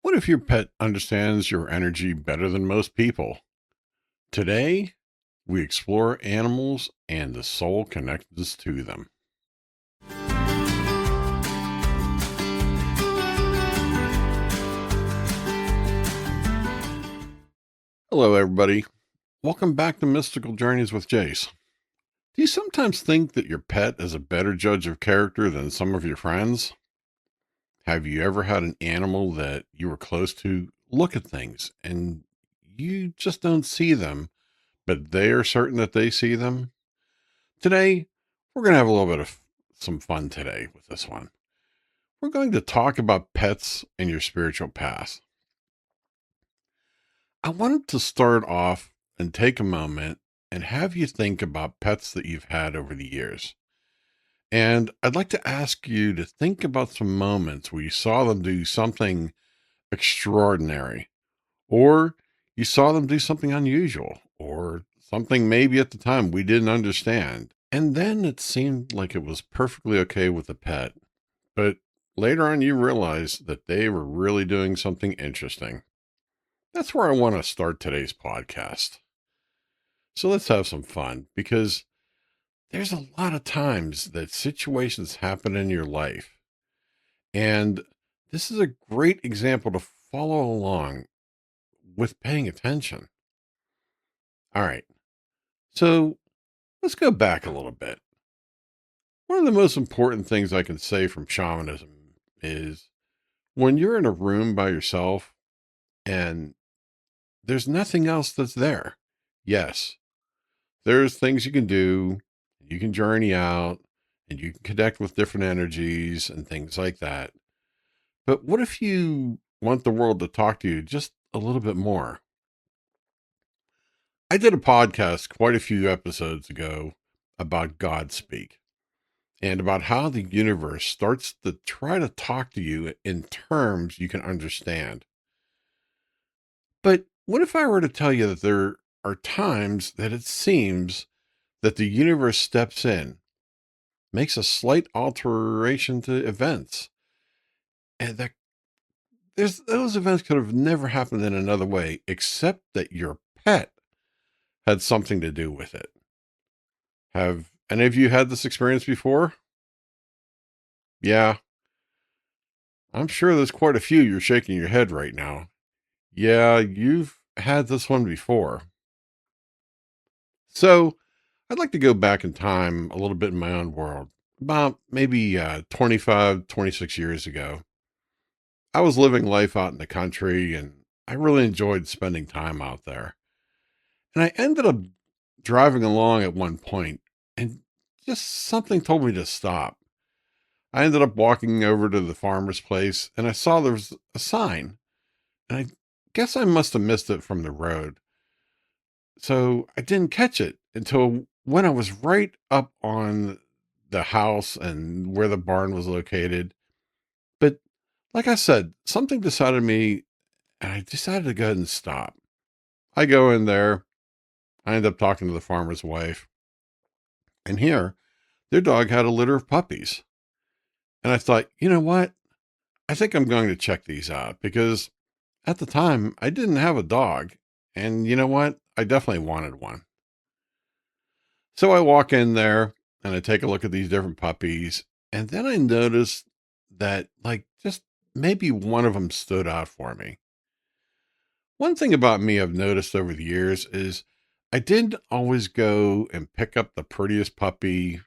What if your pet understands your energy better than most people? Today, we explore animals and the soul connected to them. Hello, everybody. Welcome back to Mystical Journeys with Jase. Do you sometimes think that your pet is a better judge of character than some of your friends? Have you ever had an animal that you were close to look at things and you just don't see them, but they are certain that they see them? Today, we're going to have a little bit of some fun today with this one. We're going to talk about pets and your spiritual path. I wanted to start off and take a moment and have you think about pets that you've had over the years. And I'd like to ask you to think about some moments where you saw them do something extraordinary, or you saw them do something unusual, or something maybe at the time we didn't understand. And then it seemed like it was perfectly okay with the pet. But later on, you realize that they were really doing something interesting. That's where I want to start today's podcast. So let's have some fun because there's a lot of times that situations happen in your life. And this is a great example to follow along with paying attention. All right. So let's go back a little bit. One of the most important things I can say from shamanism is when you're in a room by yourself and there's nothing else that's there. Yes, there's things you can do. You can journey out and you can connect with different energies and things like that. But what if you want the world to talk to you just a little bit more? I did a podcast quite a few episodes ago about God speak and about how the universe starts to try to talk to you in terms you can understand. But what if I were to tell you that there are times that it seems that the universe steps in, makes a slight alteration to events, and that those events could have never happened in another way except that your pet had something to do with it. Have any of you had this experience before? Yeah, I'm sure there's quite a few you're shaking your head right now. Yeah, you've had this one before. So, I'd like to go back in time a little bit in my own world. About maybe 25, 26 years ago, I was living life out in the country and I really enjoyed spending time out there. And I ended up driving along at one point and just something told me to stop. I ended up walking over to the farmer's place and I saw there was a sign and I guess I must have missed it from the road. So I didn't catch it until when I was right up on the house and where the barn was located. But like I said, something decided me and I decided to go ahead and stop. I go in there. I end up talking to the farmer's wife. And here, their dog had a litter of puppies. And I thought, you know what? I think I'm going to check these out because at the time I didn't have a dog. And you know what? I definitely wanted one. So I walk in there and I take a look at these different puppies. And then I noticed that, like, just maybe one of them stood out for me. One thing about me I've noticed over the years is I didn't always go and pick up the prettiest puppy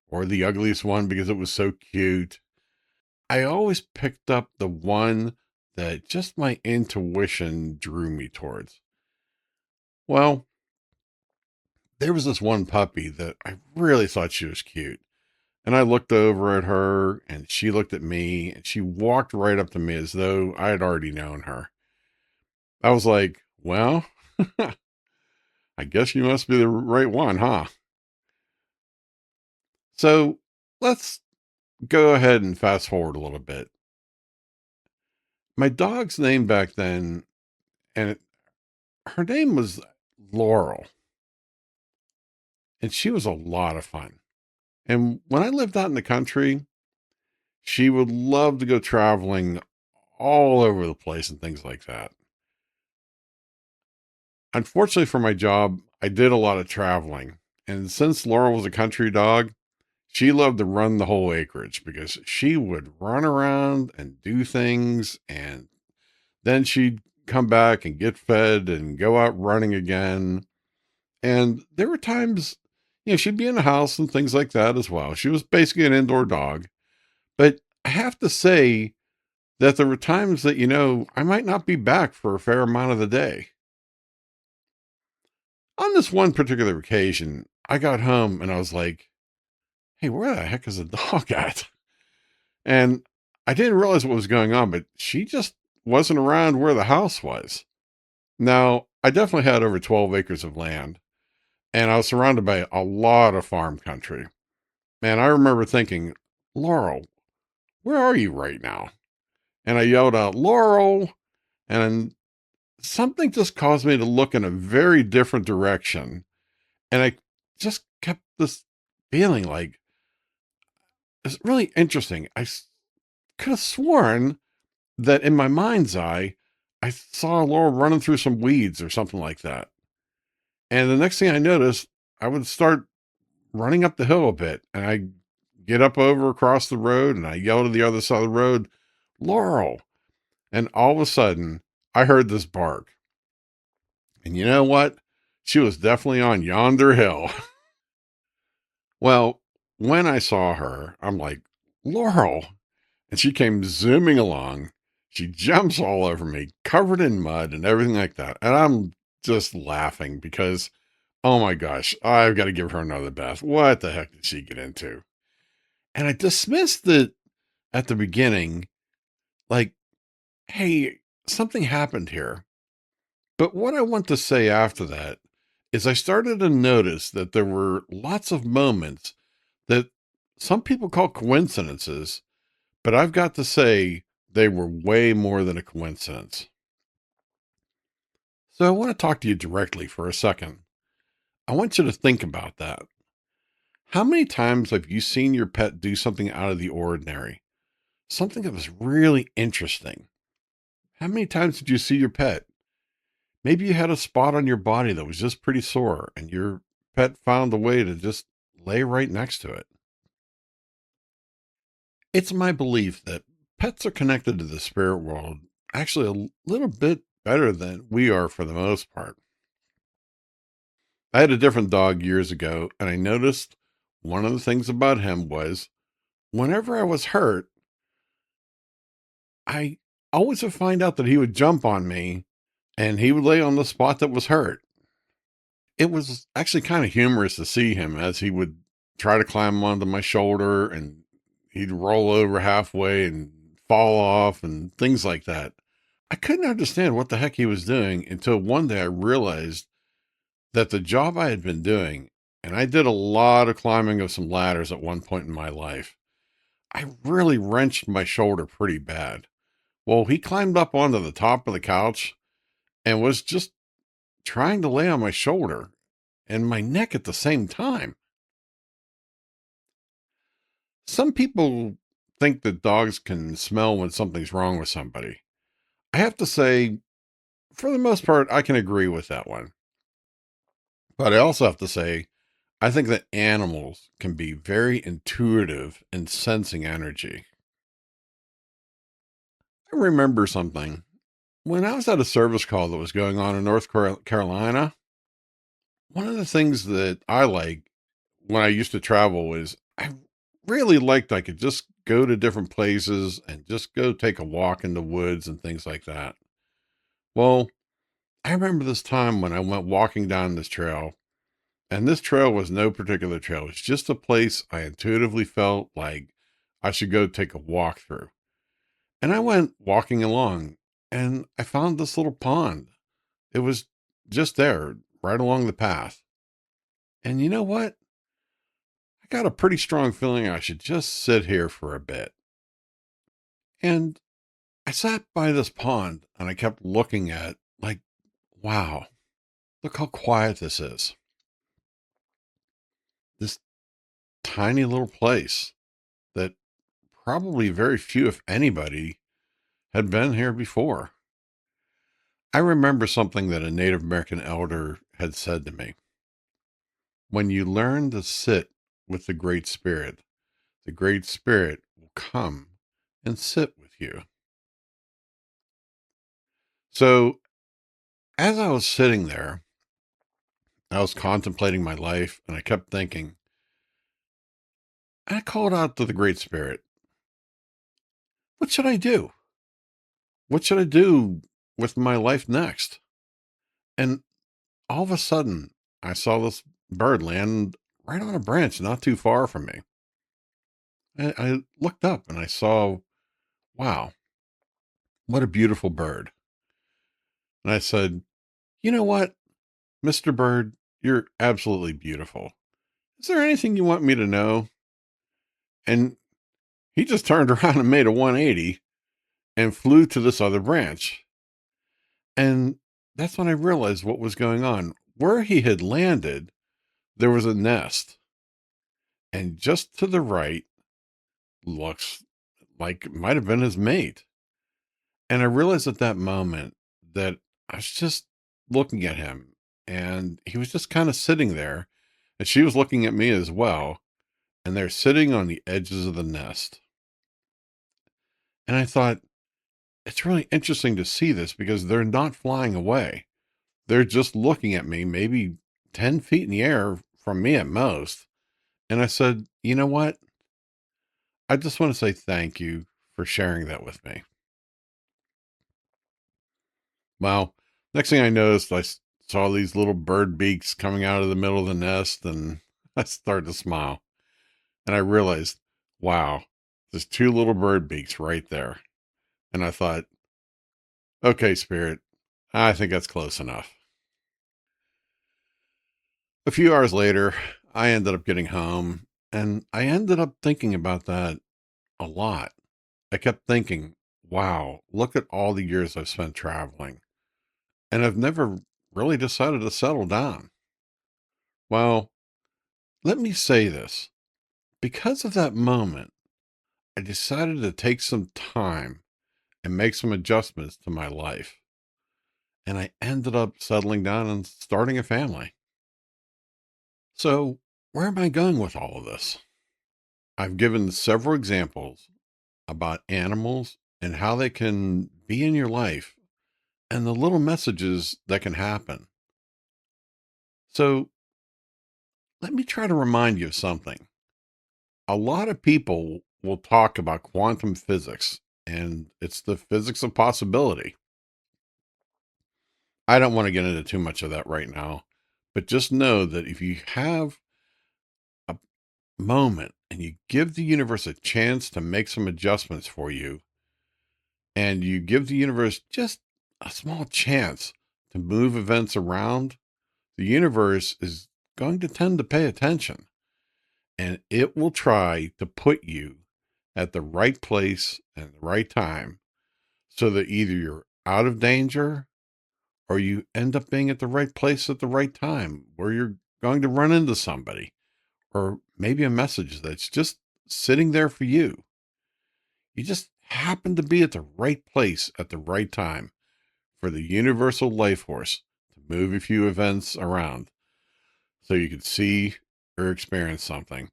or the ugliest one because it was so cute. I always picked up the one that just my intuition drew me towards. Well, there was this one puppy that I really thought she was cute. And I looked over at her and she looked at me and she walked right up to me as though I had already known her. I was like, well, I guess you must be the right one, huh? So let's go ahead and fast forward a little bit. My dog's name back then, and her name was Laurel, and she was a lot of fun. And when I lived out in the country, she would love to go traveling all over the place and things like that. Unfortunately for my job, I did a lot of traveling. And since Laurel was a country dog, she loved to run the whole acreage because she would run around and do things. And then she'd come back and get fed and go out running again. And there were times, she'd be in the house and things like that as well. She was basically an indoor dog. But I have to say that there were times that, I might not be back for a fair amount of the day. On this one particular occasion, I got home and I was like, hey, where the heck is the dog at? And I didn't realize what was going on, but she just wasn't around where the house was. Now, I definitely had over 12 acres of land and I was surrounded by a lot of farm country. And I remember thinking, Laurel, where are you right now? And I yelled out, Laurel. And something just caused me to look in a very different direction. And I just kept this feeling like it's really interesting. Could have sworn that in my mind's eye, I saw Laurel running through some weeds or something like that. And the next thing I noticed, I would start running up the hill a bit and I get up over across the road and I yell to the other side of the road, Laurel. And all of a sudden, I heard this bark. And you know what? She was definitely on yonder hill. Well, when I saw her, I'm like, Laurel. And she came zooming along. She jumps all over me, covered in mud and everything like that. And I'm just laughing because, oh my gosh, I've got to give her another bath. What the heck did she get into? And I dismissed it at the beginning, like, hey, something happened here. But what I want to say after that is I started to notice that there were lots of moments that some people call coincidences, but I've got to say they were way more than a coincidence. So I want to talk to you directly for a second. I want you to think about that. How many times have you seen your pet do something out of the ordinary? Something that was really interesting? How many times did you see your pet? Maybe you had a spot on your body that was just pretty sore and your pet found a way to just lay right next to it. It's my belief that pets are connected to the spirit world actually a little bit better than we are for the most part. I had a different dog years ago, and I noticed one of the things about him was whenever I was hurt, I always would find out that he would jump on me and he would lay on the spot that was hurt. It was actually kind of humorous to see him as he would try to climb onto my shoulder and he'd roll over halfway and fall off and things like that. I couldn't understand what the heck he was doing until one day I realized that the job I had been doing, and I did a lot of climbing of some ladders at one point in my life, I really wrenched my shoulder pretty bad. Well, he climbed up onto the top of the couch and was just trying to lay on my shoulder and my neck at the same time. Some people think that dogs can smell when something's wrong with somebody. I have to say, for the most part, I can agree with that one. But I also have to say, I think that animals can be very intuitive in sensing energy. I remember something. When I was at a service call that was going on in Carolina, one of the things that I like when I used to travel was I really liked I could just go to different places and just go take a walk in the woods and things like that. Well, I remember this time when I went walking down this trail, and this trail was no particular trail. It's just a place I intuitively felt like I should go take a walk through. And I went walking along and I found this little pond. It was just there, right along the path. And you know what? I got a pretty strong feeling I should just sit here for a bit. And I sat by this pond and I kept looking at it like, wow, look how quiet this is. This tiny little place that probably very few, if anybody, had been here before. I remember something that a Native American elder had said to me. When you learn to sit with the Great Spirit will come and sit with you. So as I was sitting there, I was contemplating my life and I kept thinking, I called out to the Great Spirit, what should I do? What should I do with my life next? And all of a sudden, I saw this bird land right on a branch not too far from me. I looked up and I saw, wow, what a beautiful bird. And I said, you know what, Mr. Bird, you're absolutely beautiful. Is there anything you want me to know? And he just turned around and made a 180 and flew to this other branch. And that's when I realized what was going on. Where he had landed, there was a nest. And just to the right, looks like it might have been his mate. And I realized at that moment that I was just looking at him and he was just kind of sitting there. And she was looking at me as well. And they're sitting on the edges of the nest. And I thought, it's really interesting to see this because they're not flying away. They're just looking at me, maybe 10 feet in the air from me at most. And I said, you know what? I just want to say thank you for sharing that with me. Well, next thing I noticed, saw these little bird beaks coming out of the middle of the nest, and I started to smile. And I realized, wow, there's two little bird beaks right there. And I thought, okay, Spirit, I think that's close enough. A few hours later, I ended up getting home, and I ended up thinking about that a lot. I kept thinking, wow, look at all the years I've spent traveling, and I've never really decided to settle down. Well, let me say this. Because of that moment, I decided to take some time and make some adjustments to my life. And I ended up settling down and starting a family. So, where am I going with all of this? I've given several examples about animals and how they can be in your life and the little messages that can happen. So, let me try to remind you of something. A lot of people will talk about quantum physics, and it's the physics of possibility. I don't want to get into too much of that right now, but just know that if you have a moment and you give the universe a chance to make some adjustments for you, and you give the universe just a small chance to move events around, the universe is going to tend to pay attention and it will try to put you at the right place and the right time so that either you're out of danger or you end up being at the right place at the right time where you're going to run into somebody or maybe a message that's just sitting there for you. You just happen to be at the right place at the right time for the universal life force to move a few events around so you could see or experience something.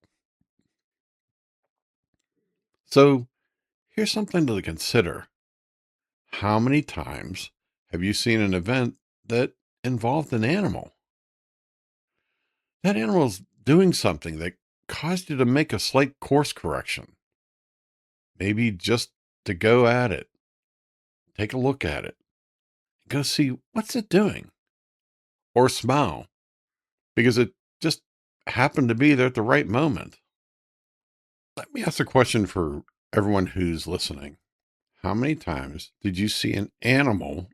So here's something to consider. How many times have you seen an event that involved an animal? That animal's doing something that caused you to make a slight course correction. Maybe just to go at it, take a look at it, go see what's it doing, or smile because it just happened to be there at the right moment. Let me ask a question for everyone who's listening. How many times did you see an animal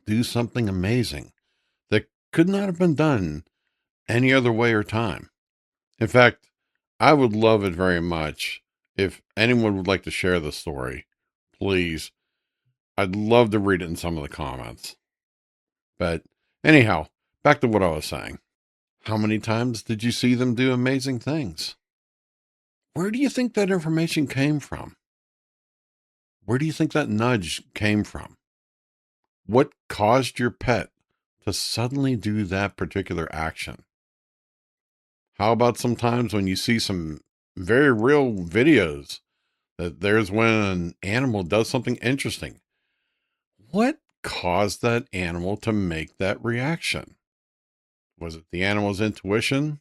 do something amazing that could not have been done any other way or time? In fact, I would love it very much if anyone would like to share the story. Please, I'd love to read it in some of the comments. But anyhow, back to what I was saying. How many times did you see them do amazing things? Where do you think that information came from? Where do you think that nudge came from? What caused your pet to suddenly do that particular action? How about sometimes when you see some very real videos that there's when an animal does something interesting? What caused that animal to make that reaction? Was it the animal's intuition?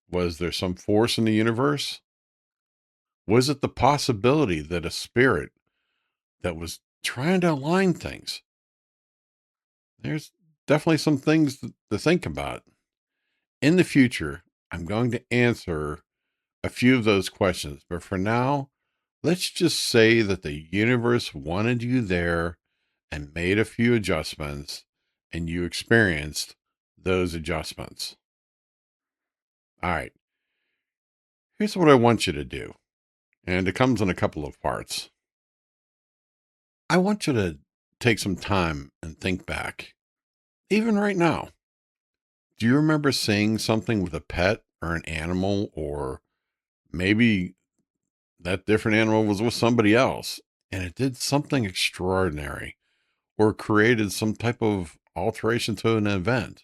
Was there some force in the universe? Was it the possibility that a spirit that was trying to align things? There's definitely some things to think about. In the future, I'm going to answer a few of those questions, but for now, let's just say that the universe wanted you there and made a few adjustments, and you experienced those adjustments. All right, here's what I want you to do, and it comes in a couple of parts. I want you to take some time and think back, even right now. Do you remember seeing something with a pet or an animal, or maybe that different animal was with somebody else and it did something extraordinary or created some type of alteration to an event?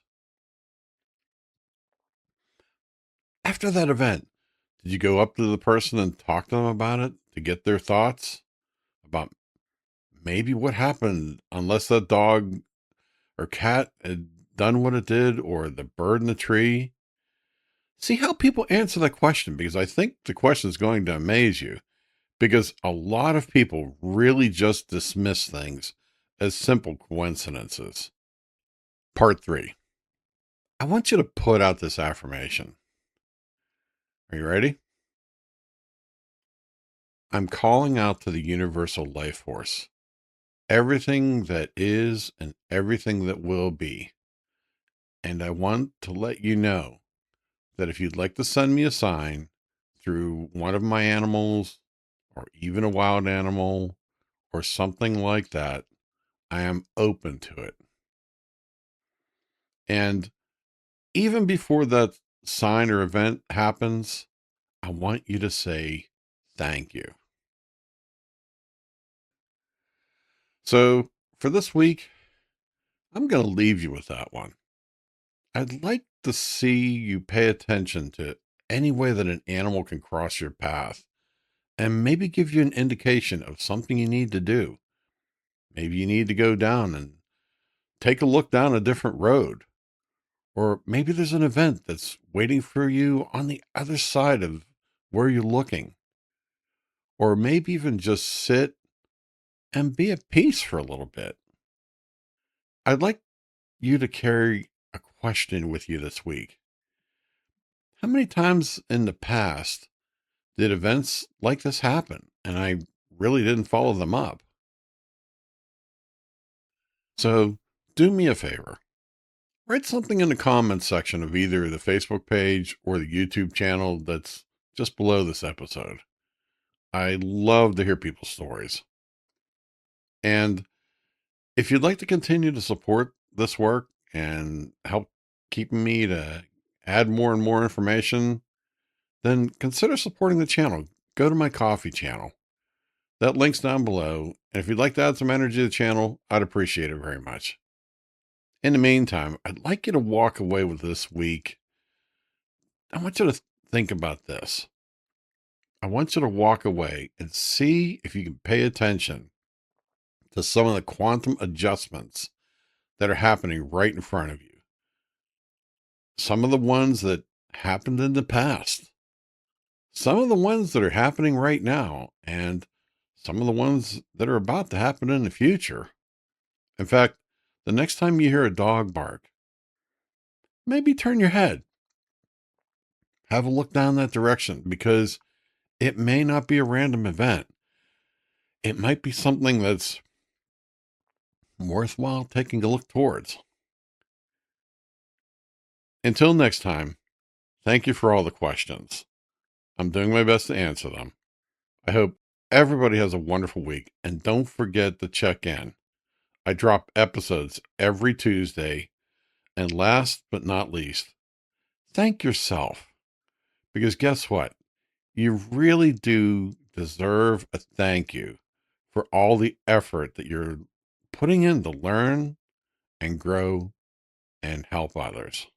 After that event, did you go up to the person and talk to them about it to get their thoughts about maybe what happened, unless that dog or cat had done what it did, or the bird in the tree? See how people answer that question, because I think the question is going to amaze you, because a lot of people really just dismiss things as simple coincidences. Part three, I want you to put out this affirmation. Are you ready? I'm calling out to the universal life force, everything that is and everything that will be. And I want to let you know that if you'd like to send me a sign through one of my animals, or even a wild animal, or something like that, I am open to it. And even before that sign or event happens, I want you to say thank you. So for this week, I'm going to leave you with that one. I'd like to see you pay attention to any way that an animal can cross your path and maybe give you an indication of something you need to do. Maybe you need to go down and take a look down a different road. Or maybe there's an event that's waiting for you on the other side of where you're looking. Or maybe even just sit and be at peace for a little bit. I'd like you to carry a question with you this week. How many times in the past did events like this happen and I really didn't follow them up? So do me a favor. Write something in the comments section of either the Facebook page or the YouTube channel that's just below this episode. I love to hear people's stories. And if you'd like to continue to support this work and help keep me to add more and more information, then consider supporting the channel. Go to my coffee channel. That link's down below. And if you'd like to add some energy to the channel, I'd appreciate it very much. In the meantime, I'd like you to walk away with this week. I want you to think about this. I want you to walk away and see if you can pay attention to some of the quantum adjustments that are happening right in front of you. Some of the ones that happened in the past, some of the ones that are happening right now, and some of the ones that are about to happen in the future. In fact, the next time you hear a dog bark, maybe turn your head, have a look down that direction, because it may not be a random event. It might be something that's worthwhile taking a look towards. Until next time, thank you for all the questions. I'm doing my best to answer them. I hope everybody has a wonderful week, and don't forget to check in. I drop episodes every Tuesday. And last but not least, thank yourself, because guess what? You really do deserve a thank you for all the effort that you're putting in to learn and grow and help others.